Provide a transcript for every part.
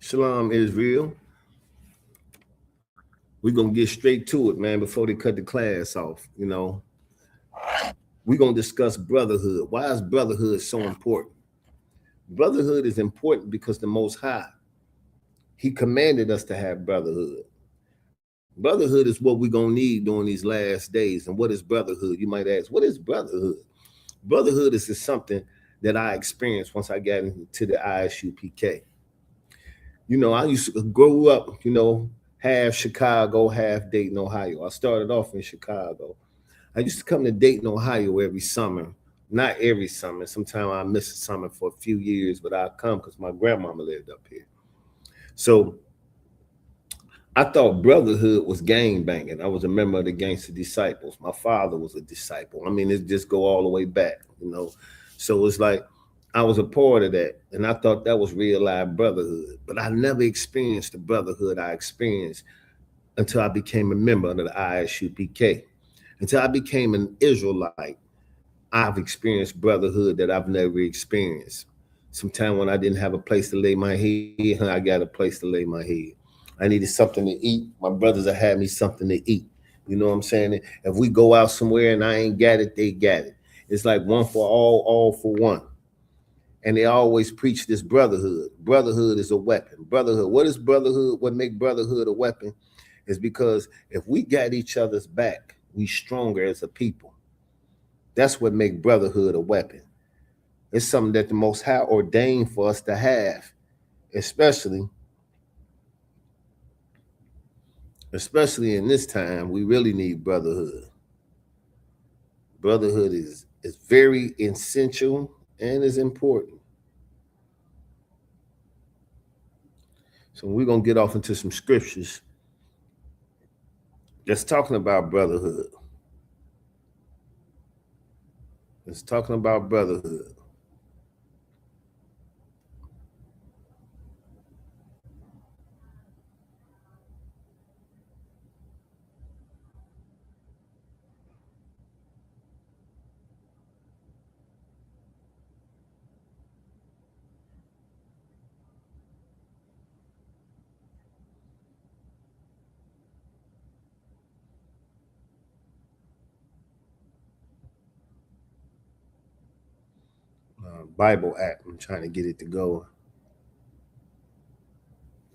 Shalom, Israel. We're going to get straight to it, man, before they cut the class off. We're going to discuss brotherhood. Why is brotherhood so important? Brotherhood is important because the Most High, he commanded us to have brotherhood. Brotherhood is what we're going to need during these last days. And what is brotherhood? You might ask, what is brotherhood? Brotherhood is something that I experienced once I got into the ISUPK. I used to grow up, half Chicago, half Dayton, Ohio. I started off in Chicago. I used to come to Dayton, Ohio every summer. Not every summer. Sometimes I miss the summer for a few years, but I come because my grandmama lived up here. So I thought brotherhood was gang banging. I was a member of the Gangster Disciples. My father was a disciple. I mean, it just go all the way back, So it's like I was a part of that, and I thought that was real life brotherhood. But I never experienced the brotherhood I experienced until I became a member of the ISUPK. Until I became an Israelite, I've experienced brotherhood that I've never experienced. Sometime when I didn't have a place to lay my head, I got a place to lay my head. I needed something to eat. My brothers have had me something to eat. You know what I'm saying? If we go out somewhere and I ain't got it, they got it. It's like one for all for one. And they always preach this brotherhood. Brotherhood is a weapon. Brotherhood. What is brotherhood? What make brotherhood a weapon is because if we got each other's back, we stronger as a people. That's what make brotherhood a weapon. It's something that the Most High ordained for us to have, especially in this time. We really need brotherhood. Brotherhood is very essential and is important. So we're going to get off into some scriptures that's talking about brotherhood. It's talking about brotherhood. Bible app. I'm trying to get it to go.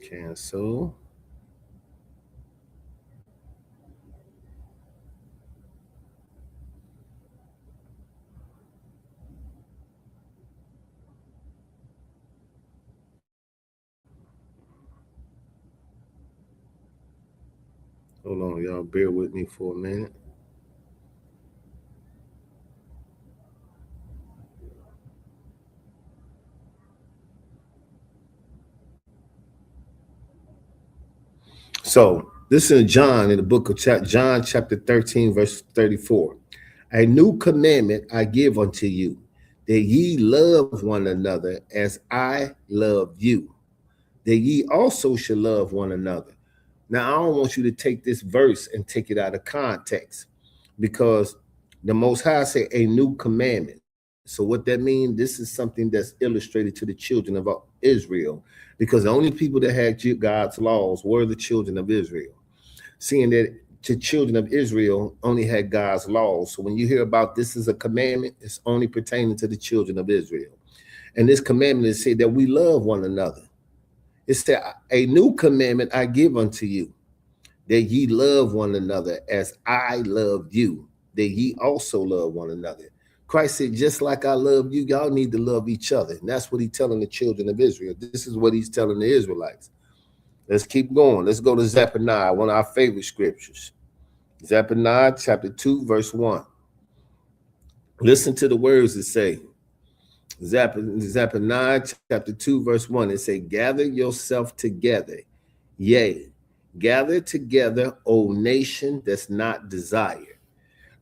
Cancel. Hold on, y'all. Bear with me for a minute. So this is John in the book of John chapter 13, verse 34. A new commandment I give unto you, that ye love one another as I love you, that ye also should love one another. Now, I don't want you to take this verse and take it out of context, because the Most High say a new commandment. So what that means, this is something that's illustrated to the children of Israel, because the only people that had God's laws were the children of Israel. Seeing that the children of Israel only had God's laws. So when you hear about this is a commandment, it's only pertaining to the children of Israel. And this commandment is said that we love one another. It said, a new commandment I give unto you, that ye love one another as I loved you, that ye also love one another. Christ said, just like I love you, y'all need to love each other. And that's what he's telling the children of Israel. This is what he's telling the Israelites. Let's keep going. Let's go to Zephaniah, one of our favorite scriptures. Zephaniah chapter 2, verse 1. Listen to the words that say, Zephaniah chapter 2, verse 1. It say, gather yourself together, yea, gather together, O nation that's not desired.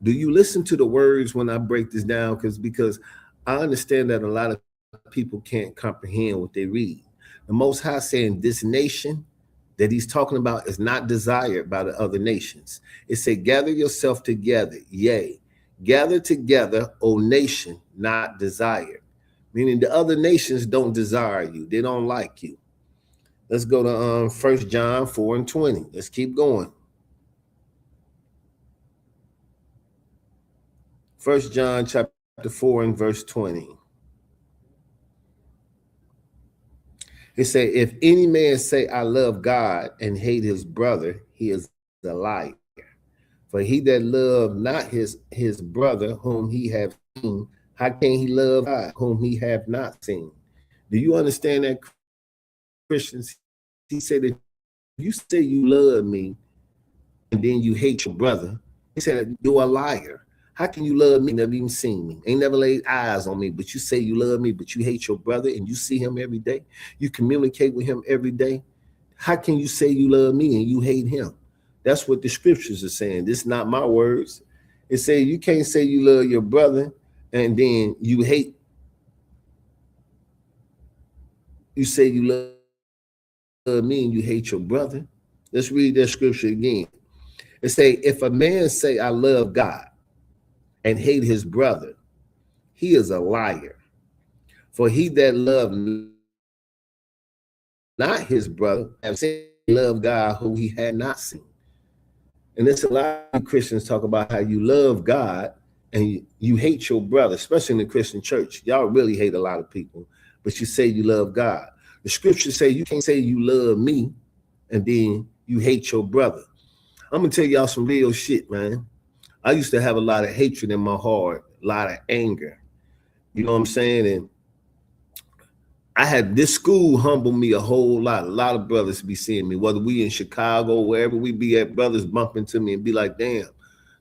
Do you listen to the words when I break this down? Because I understand that a lot of people can't comprehend what they read. The Most High saying this nation that he's talking about is not desired by the other nations. It said, gather yourself together, yea, gather together, O nation not desired. meaning the other nations don't desire you. They don't like you. Let's go to 1 John 4:20. Let's keep going. 1 John chapter 4 and verse 20. It says, if any man say, I love God and hate his brother, he is a liar. For he that love not his brother whom he have seen, how can he love God whom he have not seen? Do you understand that, Christians? He said that you say you love me and then you hate your brother. He said, you're a liar. How can you love me, never even seen me, ain't never laid eyes on me, but you say you love me, but you hate your brother and you see him every day? You communicate with him every day. How can you say you love me and you hate him? That's what the scriptures are saying. This is not my words. It says you can't say you love your brother and then you hate. You say you love me and you hate your brother. Let's read that scripture again. It says, if a man say, I love God and hate his brother, he is a liar. For he that loved not his brother have said love God who he had not seen. And there's a lot of Christians talk about how you love God and you hate your brother, especially in the Christian church. Y'all really hate a lot of people, but you say you love God. The scriptures say you can't say you love me and then you hate your brother. I'm gonna tell y'all some real shit, man. I used to have a lot of hatred in my heart, a lot of anger. You know what I'm saying? And I had this school humble me a whole lot. A lot of brothers be seeing me, whether we in Chicago, wherever we be at, brothers bump into me and be like, damn,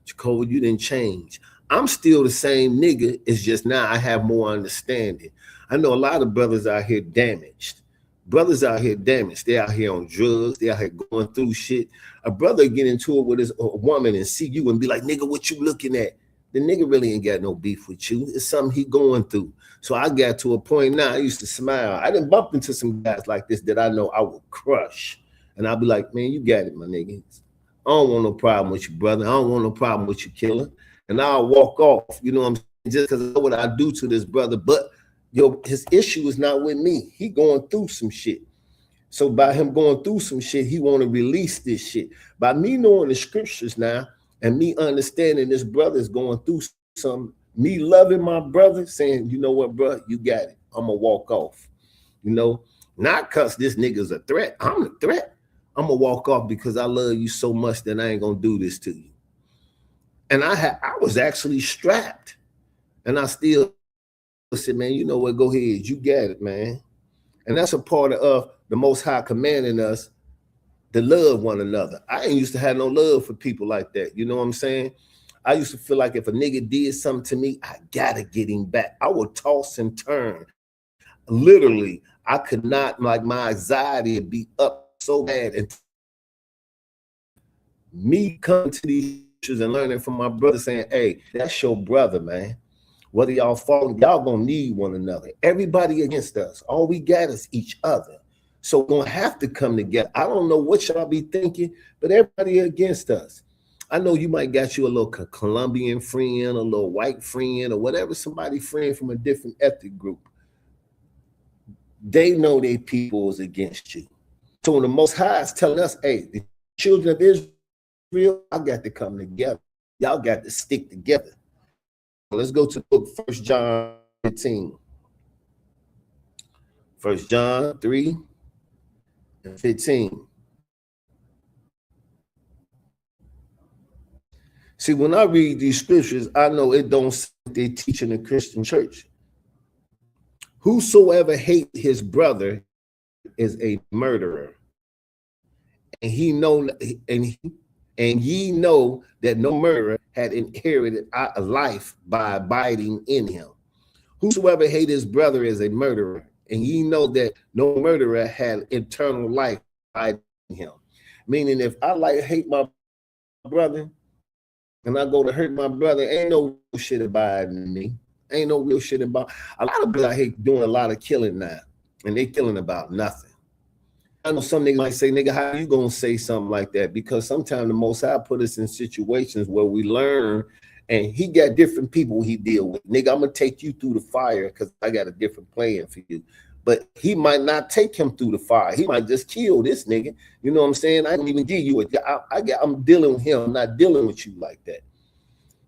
Jacoby, you didn't change. I'm still the same nigga. It's just now I have more understanding. I know a lot of brothers out here damaged. Brothers out here damaged. They out here on drugs. They out here going through shit. A brother get into it with his woman and see you and be like, nigga, what you looking at? The nigga really ain't got no beef with you. It's something he going through. So I got to a point now, I used to smile. I didn't bump into some guys like this that I know I would crush. And I'll be like, man, you got it, my nigga. I don't want no problem with you, brother. I don't want no problem with you, killer. And I'll walk off, you know what I'm saying, just because I know what I do to this brother. But his issue is not with me. He going through some shit. So by him going through some shit, he want to release this shit. By me knowing the scriptures now and me understanding this brother is going through some, me loving my brother, saying, you know what, bro, you got it. I'm going to walk off. You know, not because this nigga's a threat. I'm a threat. I'm going to walk off because I love you so much that I ain't going to do this to you. And I was actually strapped. And I still said, man, you know what, go ahead. You got it, man. And that's a part of the Most High commanding us to love one another. I ain't used to have no love for people like that. You know what I'm saying? I used to feel like if a nigga did something to me, I gotta get him back. I would toss and turn. Literally, I could not, like my anxiety would be up so bad. And me coming to these issues and learning from my brother saying, hey, that's your brother, man. Whether y'all falling, y'all gonna need one another. Everybody against us. All we got is each other. So we're gonna have to come together. I don't know what y'all be thinking, but everybody against us. I know you might got you a little Colombian friend, a little white friend, or whatever, somebody friend from a different ethnic group. They know their people is against you. So when the Most High is telling us, hey, the children of Israel, I got to come together. Y'all got to stick together. Let's go to the book 1 John 15. 1 John 3 and 15. See, when I read these scriptures, I know it don't say they teach in the Christian church. Whosoever hate his brother is a murderer. And ye know that no murderer had inherited a life by abiding in him. Whosoever hate his brother is a murderer, and ye know that no murderer had eternal life by him. Meaning, if I hate my brother, and I go to hurt my brother, ain't no shit abiding in me. Ain't no real shit about. A lot of people I hate doing a lot of killing now, and they killing about nothing. I know some niggas might say, nigga, how you gonna say something like that? Because sometimes the Most High put us in situations where we learn And he got different people he deal with. Nigga, I'm gonna take you through the fire because I got a different plan for you. But he might not take him through the fire. He might just kill this nigga. You know what I'm saying? I don't even give you I'm dealing with him. I'm not dealing with you like that.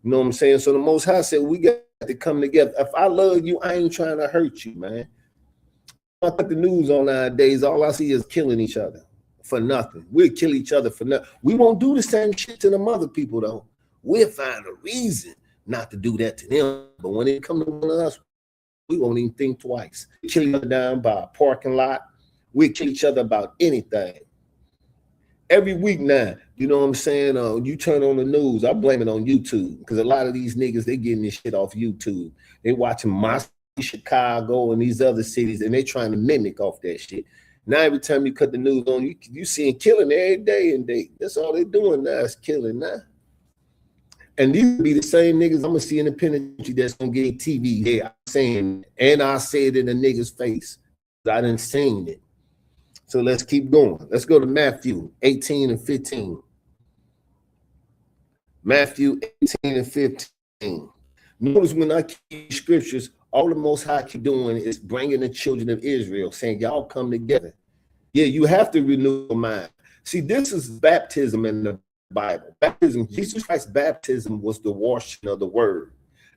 You know what I'm saying? So the Most High said we got to come together. If I love you, I ain't trying to hurt you, man. I put the news on nowadays. All I see is killing each other for nothing. We'll kill each other for nothing. We won't do the same shit to them other people, though. We'll find a reason not to do that to them. But when it comes to one of us, we won't even think twice. We kill each other down by a parking lot. We kill each other about anything. Every week now, you know what I'm saying? You turn on the news, I blame it on YouTube because a lot of these niggas, they getting this shit off YouTube. They watching my Chicago and these other cities, and they trying to mimic off that shit. Now every time you cut the news on, you seeing killing every day and day. That's all they doing now is killing now. And these be the same niggas I'm gonna see in the penitentiary that's gonna get TV. Yeah, I'm saying, and I say it in the nigga's face. I done seen it. So let's keep going. Let's go to Matthew 18 and 15. Matthew 18 and 15. Notice when I keep scriptures, all the Most High keep doing is bringing the children of Israel, saying, y'all come together. Yeah, you have to renew your mind. See, this is baptism in the Bible. Baptism, Jesus Christ's baptism was the washing of the word,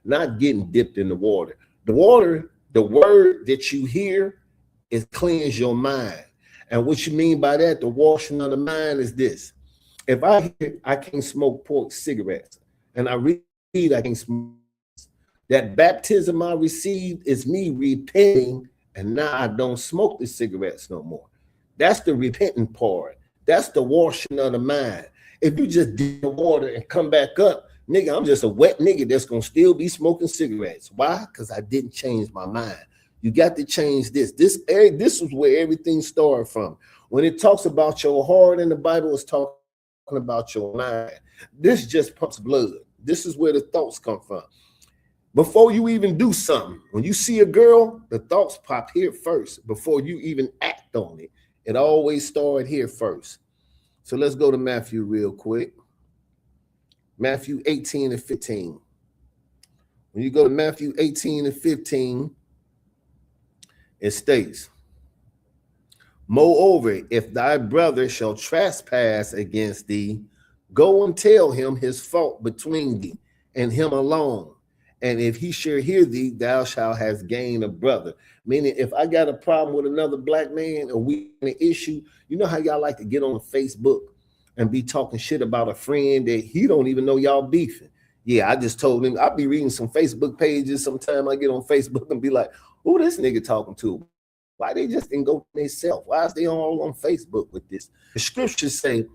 not getting dipped in the water. The word that you hear is cleanse your mind. And what you mean by that, the washing of the mind is this. If I hear I can't smoke pork cigarettes, and I read I can't smoke, that baptism I received is me repenting, and now I don't smoke the cigarettes no more. That's the repenting part. That's the washing of the mind. If you just dip the water and come back up, nigga, I'm just a wet nigga that's gonna still be smoking cigarettes. Why? Because I didn't change my mind. You got to change this. This is where everything started from. When it talks about your heart in the Bible, it's talking about your mind. This just pumps blood. This is where the thoughts come from. Before you even do something, when you see a girl, the thoughts pop here first before you even act on it. It always started here first. So let's go to Matthew real quick. Matthew 18 and 15. When you go to Matthew 18 and 15, it states, moreover, if thy brother shall trespass against thee, go and tell him his fault between thee and him alone. And if he shall hear thee, thou shalt have gained a brother. Meaning, if I got a problem with another black man or we have an issue, you know how y'all like to get on Facebook and be talking shit about a friend that he don't even know y'all beefing. Yeah, I just told him, I'll be reading some Facebook pages. Sometime I get on Facebook and be like, who this nigga talking to? Why they just didn't go to themselves? Why is they all on Facebook with this? The scriptures say,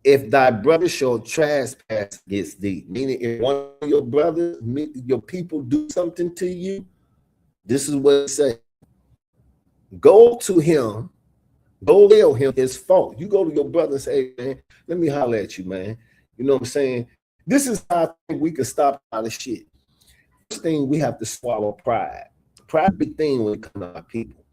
if thy brother shall trespass against thee, meaning if one of your brothers, your people do something to you, this is what it says. Go to him, go tell him his fault. You go to your brother and say, hey, man, let me holler at you, man. You know what I'm saying? This is how I think we can stop all this shit. First thing, we have to swallow pride. Pride is a big thing when it comes to our people.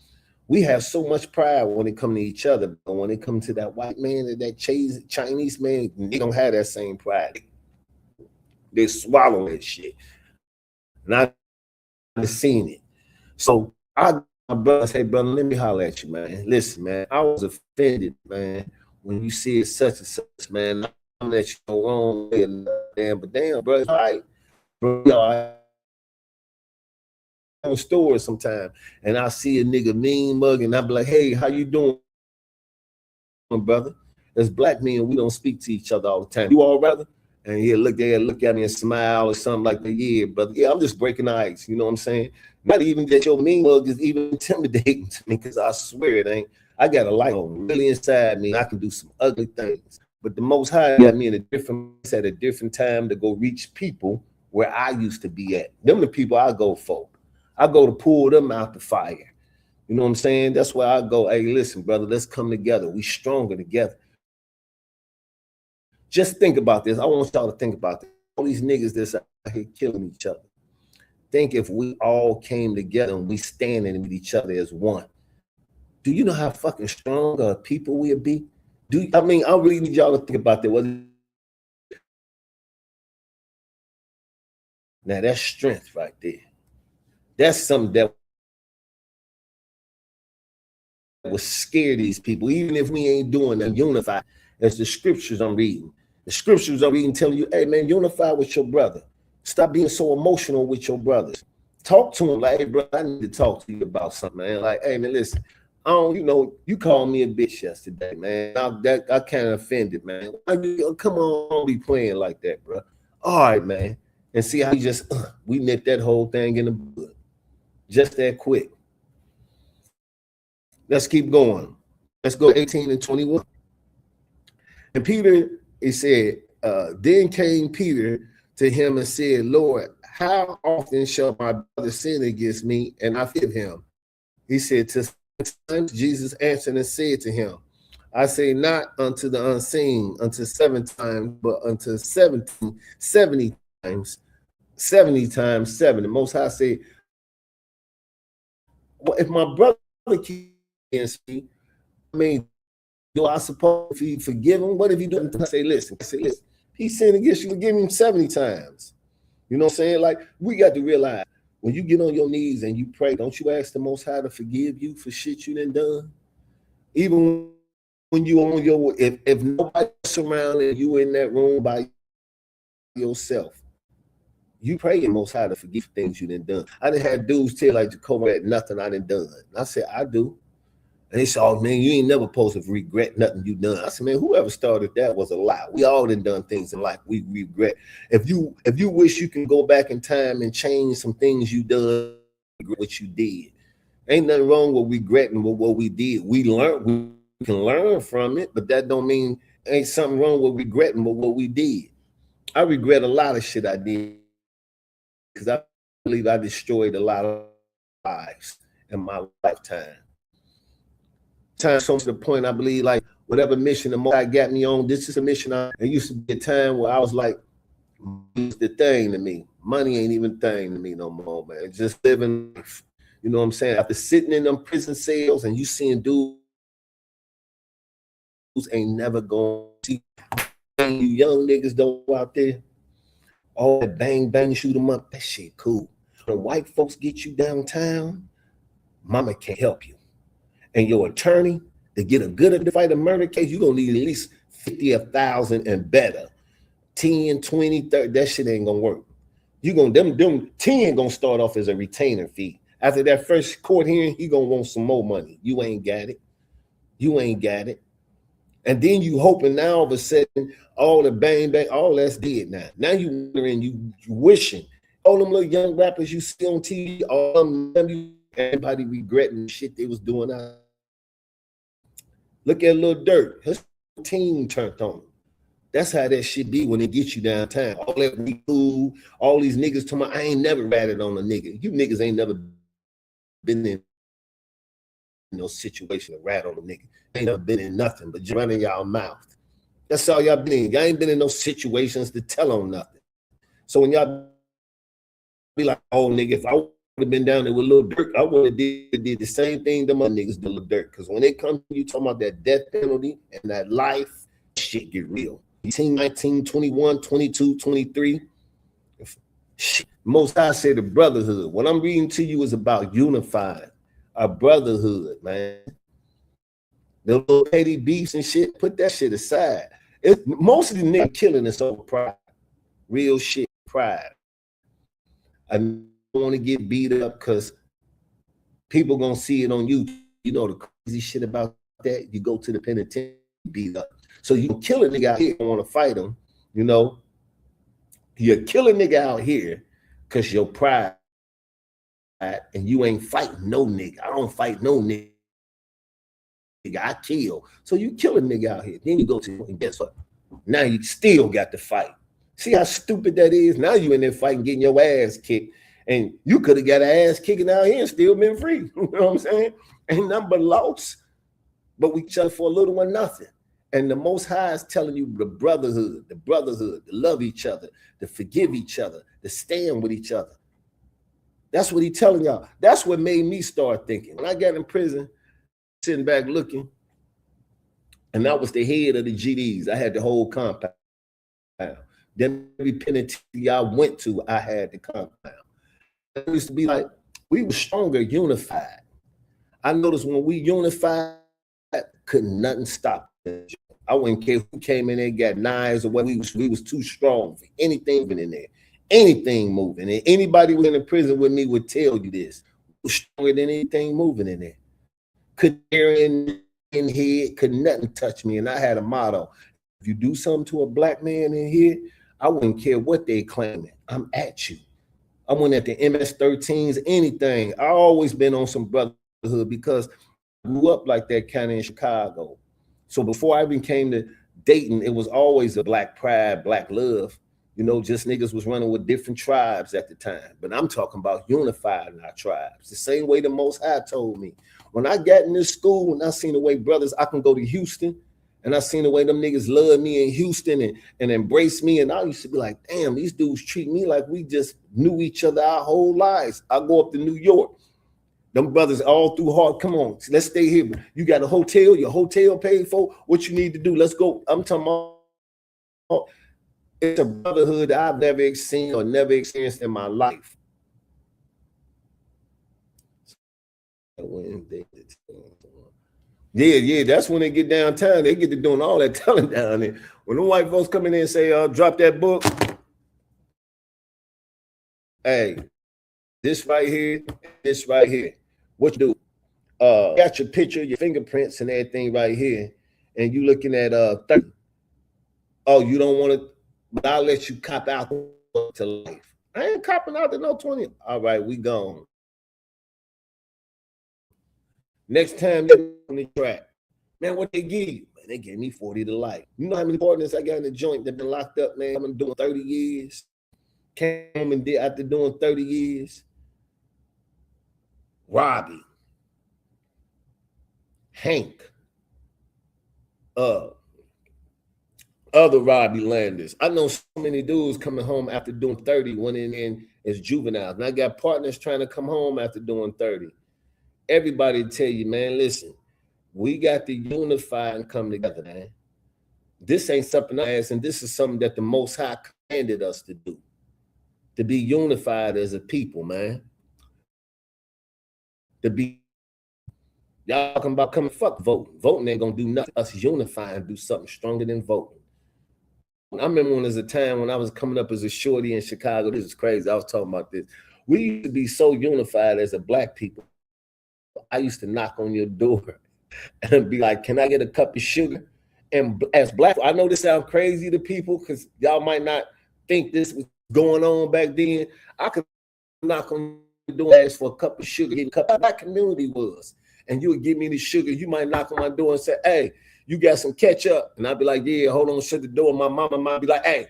We have so much pride when it comes to each other, but when it comes to that white man and that Chinese man, they don't have that same pride. They swallow that shit. And I've seen it. So my brother say, brother, let me holler at you, man. Listen, man, I was offended, man, when you see it such and such, man. I'm let you go wrong way, damn, but damn, bro, all right, bro, I on stores sometime, and I see a nigga mean mug, and I be like, hey, how you doing, brother? As black men, we don't speak to each other all the time. You all brother? And he'll look at me and smile or something like that. Yeah, brother. Yeah, I'm just breaking the ice. You know what I'm saying? Not even that your mean mug is even intimidating to me, because I swear it ain't. I got a light on really inside me. I can do some ugly things. But the Most High got me in a different place at a different time to go reach people where I used to be at. Them the people I go for. I go to pull them out the fire. You know what I'm saying? That's why I go, hey, listen, brother, let's come together. We stronger together. Just think about this. I want y'all to think about this. All these niggas that's out here killing each other. Think if we all came together and we standing with each other as one. Do you know how fucking strong people we'll be? I really need y'all to think about that. Now that's strength right there. That's something that will scare these people, even if we ain't doing them. Unify, as the scriptures I'm reading. The scriptures I'm reading telling you, hey man, unify with your brother. Stop being so emotional with your brothers. Talk to them like, hey bro, I need to talk to you about something, man. Like, hey man, listen, you called me a bitch yesterday, man. I kind of offended, man. Come on, don't be playing like that, bro. All right, man. And see how we nipped that whole thing in the bud. Just that quick. Let's keep going. Let's go 18 and 21. And Peter, he said, then came Peter to him and said, Lord, how often shall my brother sin against me and I forgive him? He said, to 6 times. Jesus answered and said to him, I say not unto the unseen, unto 7 times, but unto 70 times, 70 times 7. The Most High say, well, if my brother keeps against me, I mean, do I suppose if he forgive him? What if he doesn't? I say, listen, he sinned against you, forgive him 70 times. You know what I'm saying? Like, we got to realize, when you get on your knees and you pray, don't you ask the Most High to forgive you for shit you done? Even when you on your, if nobody's around and you in that room by yourself, you pray the Most High to forgive things you done. I done had dudes tell like Jacoby at nothing I done. I said, I do. And they said, oh man, you ain't never supposed to regret nothing you done. I said, man, whoever started that was a lie. We all done things in life we regret. If you wish you can go back in time and change some things you done, what you did. Ain't nothing wrong with regretting what we did. We can learn from it, but that don't mean ain't something wrong with regretting what we did. I regret a lot of shit I did because I believe I destroyed a lot of lives in my lifetime. So to the point I believe like whatever mission the Most High got me on, this is a mission. It used to be a time where I was like, it's the thing to me. Money ain't even a thing to me no more, man. It's just living life. You know what I'm saying? After sitting in them prison cells and you seeing dudes ain't never going to see you young niggas don't go out there. All that bang, shoot them up. That shit cool. When white folks get you downtown, mama can't help you. And your attorney, to get a good fight a murder case, you're going to need at least 50, 1,000 and better. 10, 20, 30, that shit ain't going to work. You going to, them 10 going to start off as a retainer fee. After that first court hearing, he going to want some more money. You ain't got it. You ain't got it. And then you hoping now all of a sudden, all the bang, all that's dead now. Now you wondering, you wishing, all them little young rappers you see on TV, all them, everybody regretting the shit they was doing out. Look at Lil Durk. His team turned on him. That's how that shit be when it gets you downtown. All that we cool, all these niggas talking about, I ain't never ratted on a nigga. You niggas ain't never been in no situation to rat on a nigga. Ain't never been in nothing but just running y'all mouth. That's all y'all been in. Y'all ain't been in no situations to tell on nothing. So when y'all be like, oh nigga, if I would have been down there with Lil Durk, I would have did the same thing them other niggas did Lil Durk. Because when it comes to you talking about that death penalty and that life, shit get real. 18, 19, 21, 22, 23. Most High said the brotherhood. What I'm reading to you is about unifying a brotherhood, man. The little petty beefs and shit, put that shit aside. Most of the niggas killing is over pride. Real shit, pride. I don't want to get beat up because people gonna see it on YouTube. You know the crazy shit about that. You go to the penitentiary, beat up. So you kill a nigga out here, don't want to fight him. You know, you kill a nigga out here because your pride, and you ain't fighting no nigga. I don't fight no nigga. I kill. So you kill a nigga out here. Then you go to, and guess what? Now you still got to fight. See how stupid that is? Now you in there fighting, getting your ass kicked. And you could have got an ass kicking out here and still been free. You know what I'm saying? Ain't nothing but loss. But we each other for a little or nothing. And the Most High is telling you the brotherhood, to love each other, to forgive each other, to stand with each other. That's what he's telling y'all. That's what made me start thinking. When I got in prison, sitting back looking, and that was the head of the GDs. I had the whole compound. Then every penitentiary I went to, I had to come down. It used to be like, we were stronger, unified. I noticed when we unified, couldn't nothing stop us. I wouldn't care who came in there, got knives or what. We was too strong for anything moving in there, anything moving. And anybody who was in the prison with me would tell you this. We was stronger than anything moving in there. Couldn't hear in here, could nothing touch me. And I had a motto: if you do something to a black man in here, I wouldn't care what they claiming. I'm at you. I went at the MS-13s, anything. I always been on some brotherhood because I grew up like that kind of in Chicago. So before I even came to Dayton, it was always a black pride, black love. You know, just niggas was running with different tribes at the time. But I'm talking about unifying our tribes. The same way the Most High told me. When I got in this school and I seen the way brothers, I can go to Houston, and I seen the way them niggas love me in Houston and embrace me. And I used to be like, damn, these dudes treat me like we just knew each other our whole lives. I go up to New York. Them brothers all through hard. Come on, let's stay here. You got a hotel, your hotel paid for. What you need to do, let's go. I'm talking about, it's a brotherhood I've never seen or never experienced in my life. Yeah, that's when they get downtown. They get to doing all that telling down there. When the white folks come in there and say, drop that book. Hey, this right here, this right here. What you do? Got your picture, your fingerprints and everything right here. And you looking at 30. Oh, you don't want to, but I'll let you cop out to life. I ain't copping out to no 20. All right, we gone. Next time they on the track, man, what they give you? Man, they gave me 40 to life. You know how many partners I got in the joint that been locked up, man? I've been doing 30 years. Came home and did after doing 30 years. Robbie, Hank, other Robbie Landers. I know so many dudes coming home after doing 30 went in as juveniles. And I got partners trying to come home after doing 30. Everybody tell you, man, listen, we got to unify and come together, man. This ain't something I asked, and this is something that the Most High commanded us to do, to be unified as a people, man. To be, y'all talking about coming, fuck voting. Voting ain't gonna do nothing. Us unify and do something stronger than voting. I remember when there was a time when I was coming up as a shorty in Chicago. This is crazy. I was talking about this. We used to be so unified as a black people. I used to knock on your door and be like, can I get a cup of sugar? And as black, I know this sounds crazy to people because y'all might not think this was going on back then. I could knock on your door and ask for a cup of sugar. Get a cup of my community was. And you would give me the sugar. You might knock on my door and say, hey, you got some ketchup? And I'd be like, yeah, hold on, shut the door. My mama might be like, hey,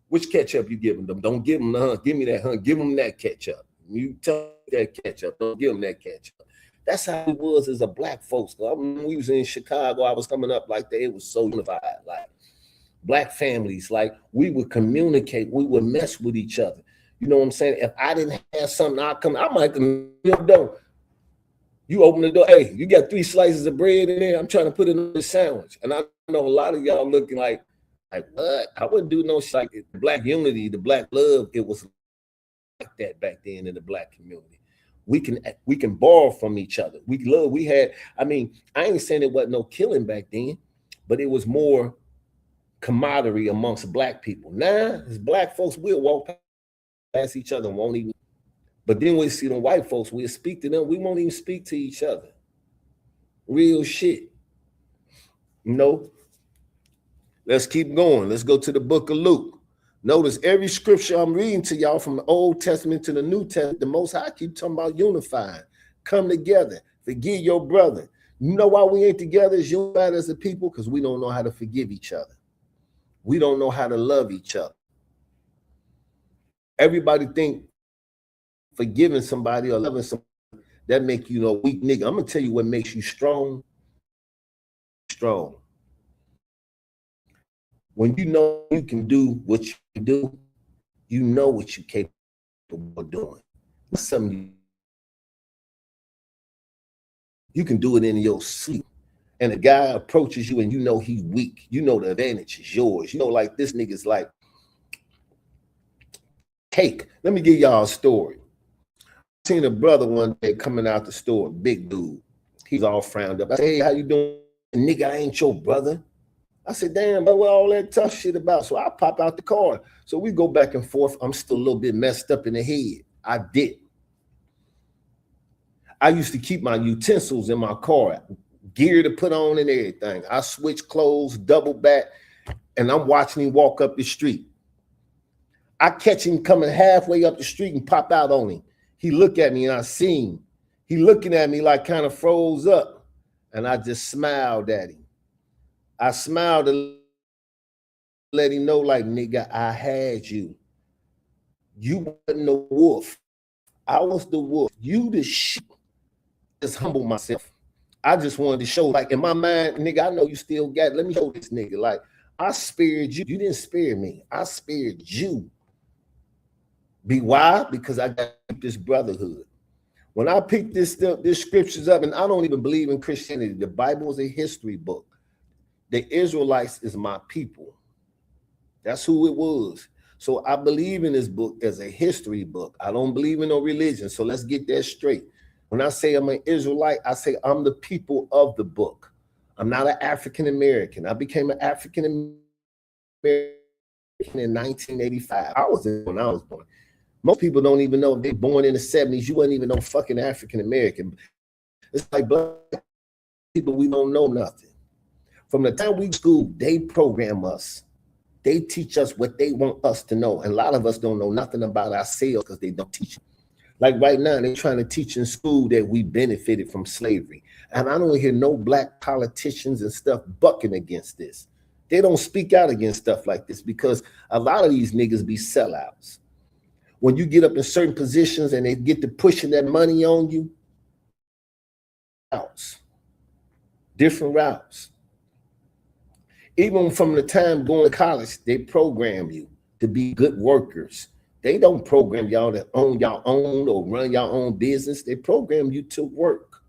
which ketchup you giving them? Don't give them the hunt. Give me that hunt. Give them that ketchup. You tell that ketchup. Don't give them that ketchup. That's how it was as a black folks. When we was in Chicago, I was coming up like that. It was so unified. Like black families, like we would communicate. We would mess with each other. You know what I'm saying? If I didn't have something, I might come your door. You open the door. Hey, you got 3 slices of bread in there. I'm trying to put it in the sandwich. And I know a lot of y'all looking like what? I wouldn't do no shit. Like the black unity, the black love. It was like that back then in the black community. We can borrow from each other. We had, I mean, I ain't saying it wasn't no killing back then, but it was more camaraderie amongst black people. Now, as black folks, we'll walk past each other and won't even, but then we see the white folks, we'll speak to them, we won't even speak to each other. Real shit. You know? Let's keep going. Let's go to the book of Luke. Notice every scripture I'm reading to y'all from the Old Testament to the New Testament, the Most High keep talking about unifying, come together, forgive your brother. You know why we ain't together as unified as a people? Because we don't know how to forgive each other. We don't know how to love each other. Everybody think forgiving somebody or loving somebody, that make you a weak nigga. I'm going to tell you what makes you strong. Strong. When you know you can do what you do, you know what you're capable of doing. It's something you can do it in your sleep. And a guy approaches you and you know he's weak. You know the advantage is yours. You know, like this nigga's like, cake. Let me give y'all a story. I seen a brother one day coming out the store, big dude. He's all frowned up. I said, hey, how you doing? Nigga, I ain't your brother. I said, damn, but what all that tough shit about? So I pop out the car. So we go back and forth. I'm still a little bit messed up in the head. I did. I used to keep my utensils in my car, gear to put on and everything. I switch clothes, double back, and I'm watching him walk up the street. I catch him coming halfway up the street and pop out on him. He look at me and I see him. He looking at me like kind of froze up. And I just smiled at him. I smiled to let him know, like, nigga, I had you. You wasn't the wolf. I was the wolf. You the shit. Just humble myself. I just wanted to show, like, in my mind, nigga, I know you still got it. Let me show this nigga. Like, I spared you. You didn't spare me. I spared you. Why? Because I got this brotherhood. When I picked this scriptures up, and I don't even believe in Christianity. The Bible is a history book. The Israelites is my people. That's who it was. So I believe in this book as a history book. I don't believe in no religion. So let's get that straight. When I say I'm an Israelite, I say I'm the people of the book. I'm not an African American. I became an African American in 1985. I was when I was born. Most people don't even know if they're born in the 70s. You wouldn't even know fucking African American. It's like black people, we don't know nothing. From the time we school, they program us. They teach us what they want us to know. And a lot of us don't know nothing about ourselves because they don't teach. Like right now, they're trying to teach in school that we benefited from slavery. And I don't hear no black politicians and stuff bucking against this. They don't speak out against stuff like this because a lot of these niggas be sellouts. When you get up in certain positions and they get to pushing that money on you, different routes. Even from the time going to college, they program you to be good workers. They don't program y'all to own your own or run your own business. They program you to work.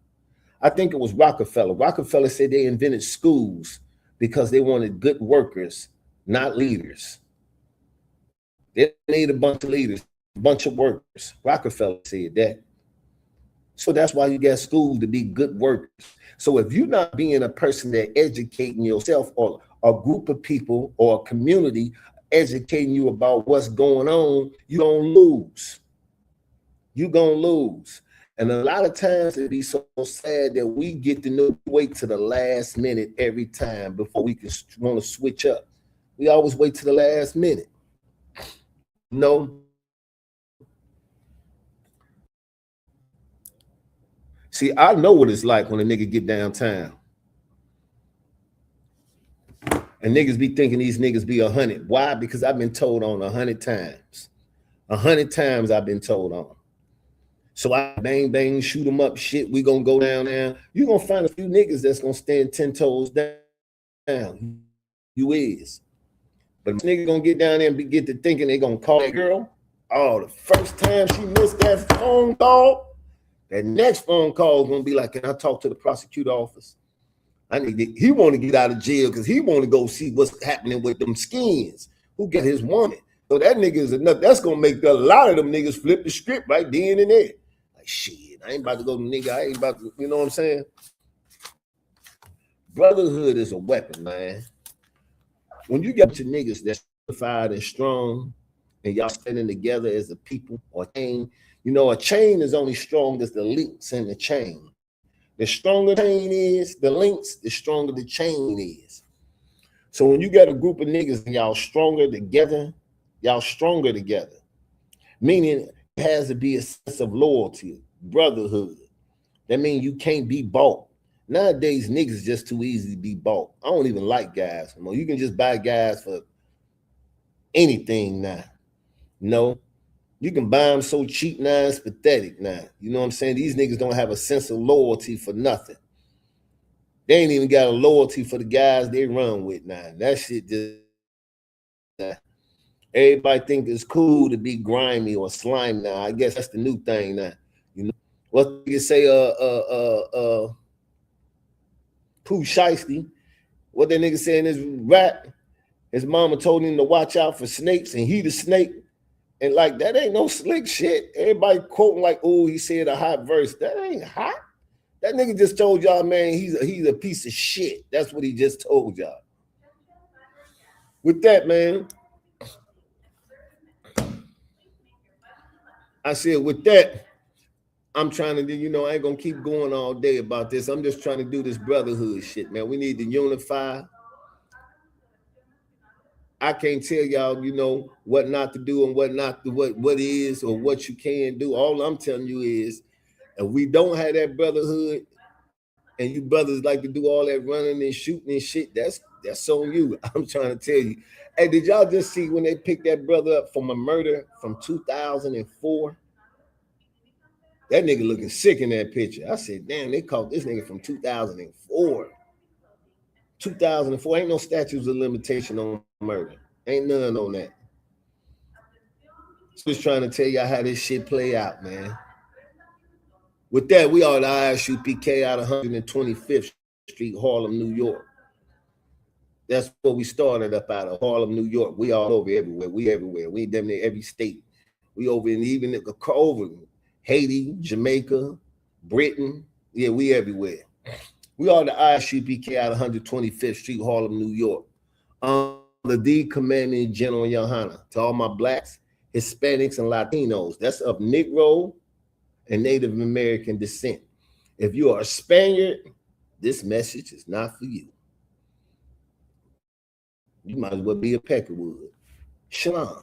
I think it was Rockefeller. Rockefeller said they invented schools because they wanted good workers, not leaders. They need a bunch of leaders, a bunch of workers. Rockefeller said that. So that's why you got schools to be good workers. So if you're not being a person that educating yourself or a group of people or a community educating you about what's going on, you're going to lose. You're going to lose. And a lot of times it'd be so sad that we get to know, wait to the last minute every time before we can want to switch up. We always wait to the last minute. No. See, I know what it's like when a nigga get downtown. And niggas be thinking these niggas be 100. Why? Because I've been told on 100 times. 100 times I've been told on. So I bang, bang, shoot them up, shit, we gonna go down there. You're gonna find a few niggas that's gonna stand 10 toes down. You is. But nigga gonna get down there and get to thinking they gonna call that girl. Oh, the first time she missed that phone call, that next phone call is gonna be like, can I talk to the prosecutor office? He want to get out of jail because he want to go see what's happening with them skins. Who got his woman? So that nigga is enough. That's gonna make a lot of them niggas flip the script right then and there. Like shit, I ain't about to go to nigga. I ain't about to, you know what I'm saying? Brotherhood is a weapon, man. When you get to niggas that's certified and strong, and y'all standing together as a people or chain, you know, a chain is only strong as the links in the chain. The stronger the chain is, the links, the stronger the chain is. So when you got a group of niggas and y'all stronger together, meaning it has to be a sense of loyalty, brotherhood. That means you can't be bought. Nowadays, niggas just too easy to be bought. I don't even like guys anymore. You can just buy guys for anything now. No, you can buy them so cheap now, it's pathetic now. You know what I'm saying? These niggas don't have a sense of loyalty for nothing. They ain't even got a loyalty for the guys they run with now. That shit just... Everybody think it's cool to be grimy or slimy now. I guess that's the new thing now. You know what you say? Pooh Shiesty. What that nigga saying is rap. His mama told him to watch out for snakes, and he the snake. And like, that ain't no slick shit. Everybody quoting like, oh, he said a hot verse. That ain't hot. That nigga just told y'all, man, he's a piece of shit. That's what he just told y'all. With that, man, I said, with that, I'm trying to do, you know, I ain't gonna keep going all day about this. I'm just trying to do this brotherhood shit, man. We need to unify. I can't tell y'all, you know, what not to do and what not to, what is or what you can do. All I'm telling you is, if we don't have that brotherhood, and you brothers like to do all that running and shooting and shit, that's on you. I'm trying to tell you. Hey, did y'all just see when they picked that brother up from a murder from 2004? That nigga looking sick in that picture. I said, damn, they caught this nigga from 2004. 2004, ain't no statutes of limitation on murder. Ain't none on that. Just trying to tell y'all how this shit play out, man. With that, we are the ISUPK out of 125th Street, Harlem, New York. That's where we started up out of Harlem, New York. We all over everywhere. We everywhere. We damn near every state. We over in even over Haiti, Jamaica, Britain. Yeah, we everywhere. We are the ISUPK out of 125th Street, Harlem, New York. The Commanding General Yohana, to all my blacks, Hispanics, and Latinos. That's of Negro and Native American descent. If you are a Spaniard, this message is not for you. You might as well be a Peckerwood. Shalom.